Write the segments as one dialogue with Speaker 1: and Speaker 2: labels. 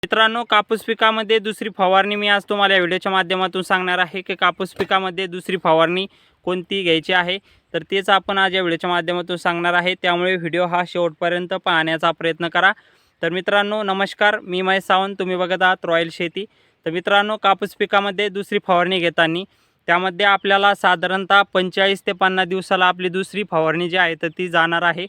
Speaker 1: मित्रांनो, कापूस पिकामध्ये दुसरी फवारणी मी आज तुम्हाला या व्हिडिओच्या माध्यमातून सांगणार आहे की कापूस पिकामध्ये दुसरी फवारणी कोणती घ्यायची आहे। तर तेच आपण आज या व्हिडिओच्या माध्यमातून सांगणार आहे, त्यामुळे व्हिडिओ हा शेवटपर्यंत पाहण्याचा प्रयत्न करा। तर मित्रांनो नमस्कार, मी महेश सावंत, तुम्ही बघत आहात रॉयल शेती। तर मित्रांनो, कापूस पिकामध्ये दुसरी फवारणी घेताना त्यामध्ये आपल्याला साधारणतः 45 ते 50 दिवसाला आपली दुसरी फवारणी जी आहे तर ती जाणार आहे।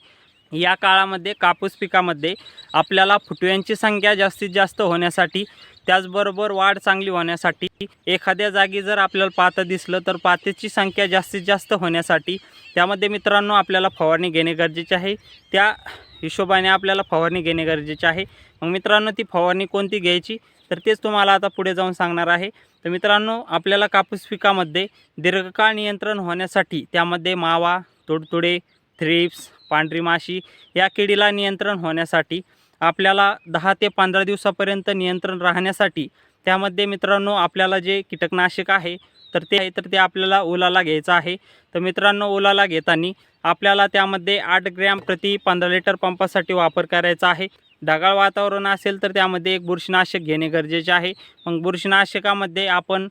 Speaker 1: या काळामध्ये कापूस पिकामध्ये आपल्याला फुटव्यांची संख्या जास्तीत जास्त होण्यासाठी, त्याचबरोबर वाढ चांगली होण्यासाठी, एखाद्या जागी जर आपल्याला पातं दिसलं तर पातेची संख्या जास्तीत जास्त होण्यासाठी त्यामध्ये मित्रांनो आपल्याला फवारणी घेणे गरजेचे आहे। त्या हिशोबाने आपल्याला फवारणी घेणे गरजेचे आहे। मग मित्रांनो, ती फवारणी कोणती घ्यायची तर तेच तुम्हाला आता पुढे जाऊन सांगणार आहे। तर मित्रांनो, आपल्याला कापूस पिकामध्ये दीर्घकाळ नियंत्रण होण्यासाठी त्यामध्ये मावा, तुडतुडे, थ्रिप्स, पांढरी माशी या किडीला नियंत्रण होण्यासाठी आपल्याला 10 ते 15 दिवसापर्यंत नियंत्रण राहण्यासाठी त्यामध्ये मित्रांनो आपल्याला जे कीटकनाशक आहे तर ते आपल्याला ओलाला घ्यायचं आहे। तर मित्रांनो, ओलाला घेताना आपल्याला त्यामध्ये 8 ग्रॅम प्रति 15 लिटर पंपासाठी वापर करायचा आहे। ढगाळ वातावरण असेल तर त्यामध्ये एक बुरशीनाशक घेणे गरजेचे आहे। मग बुरशीनाशकामध्ये आपण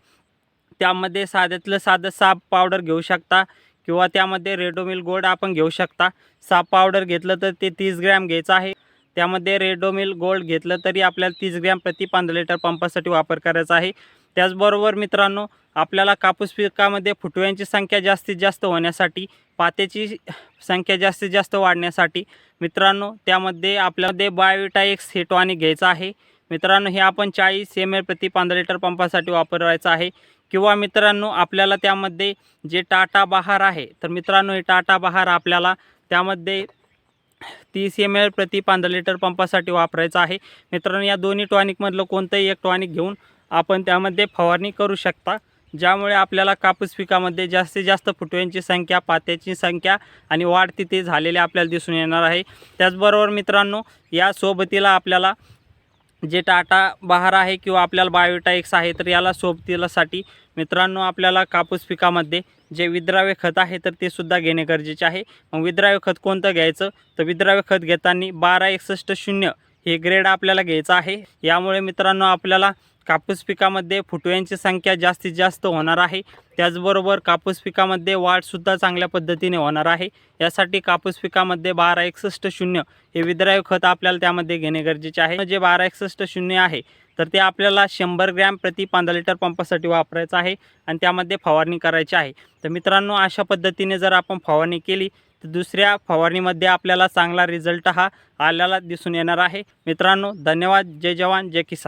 Speaker 1: त्यामध्ये साध्यातलं साधं साप पावडर घेऊ शकता किंवा त्यामध्ये रेडोमिल गोल्ड आपण घेऊ शकता। साप पावडर घेतलं तर ते 30 ग्रॅम घ्यायचं आहे। त्यामध्ये रेडोमिल गोल्ड घेतलं तरी आपल्याला 30 ग्रॅम प्रति 15 लिटर पंपासाठी वापर करायचा आहे। त्याचबरोबर मित्रांनो, आपल्याला कापूस पिकामध्ये फुटव्यांची संख्या जास्तीत जास्त होण्यासाठी, पात्याची संख्या जास्तीत जास्त वाढण्यासाठी मित्रांनो त्यामध्ये आपल्यामध्ये बायोविटा एक्स हे टॉनिक घ्यायचं आहे। मित्रांनो, हे आपण 40 ml प्रति 15 लिटर पंपासाठी वापरायचं आहे। किंवा मित्रांनो, आपल्याला त्यामध्ये जे टाटा बहार आहे तर मित्रांनो हे टाटा बहार आपल्याला त्यामध्ये 30 ml प्रति 15 लिटर पंपासाठी वापरायचं आहे। मित्रांनो, या दोन्ही टॉनिकमधलं कोणतंही एक टॉनिक घेऊन आपण त्यामध्ये फवारणी करू शकता, ज्यामुळे आपल्याला कापूस पिकामध्ये जास्तीत जास्त फुटव्यांची संख्या, पात्याची संख्या आणि वाढ तिथे झालेली आपल्याला दिसून येणार आहे। त्याचबरोबर मित्रांनो, या सोबतीला आपल्याला जे टाटा बहार आहे किंवा आपल्याला बायोविटा एक्स आहे तर याला सोबतीसाठी मित्रांनो आपल्याला कापूस पिकामध्ये जे विद्राव्य खत आहे तर ते सुद्धा घेणे गरजेचे आहे। मग विद्राव्य खत कोणतं घ्यायचं तर विद्राव्य खत घेताना 1261 हे ग्रेड आपल्याला घ्यायचं आहे। यामुळे मित्रांनो आपल्याला कापूस पिकामध्ये फुटव्यांची संख्या जास्तीत जास्त होणार आहे। त्याचबरोबर कापूस पिकामध्ये वाढसुद्धा चांगल्या पद्धतीने होणार आहे। यासाठी कापूस पिकामध्ये 1261 हे विद्राव्य खत आपल्याला त्यामध्ये घेणे गरजेचे आहे। जे 1261 आहे तर ते आपल्याला 100 ग्रॅम प्रति 15 लिटर पंपासाठी वापरायचं आहे आणि त्यामध्ये फवारणी करायची आहे। तर मित्रांनो, अशा पद्धतीने जर आपण फवारणी केली तर दुसऱ्या फवारणीमध्ये आपल्याला चांगला रिझल्ट हा आल्याला दिसून येणार आहे। मित्रांनो, धन्यवाद। जय जवान जय किसान।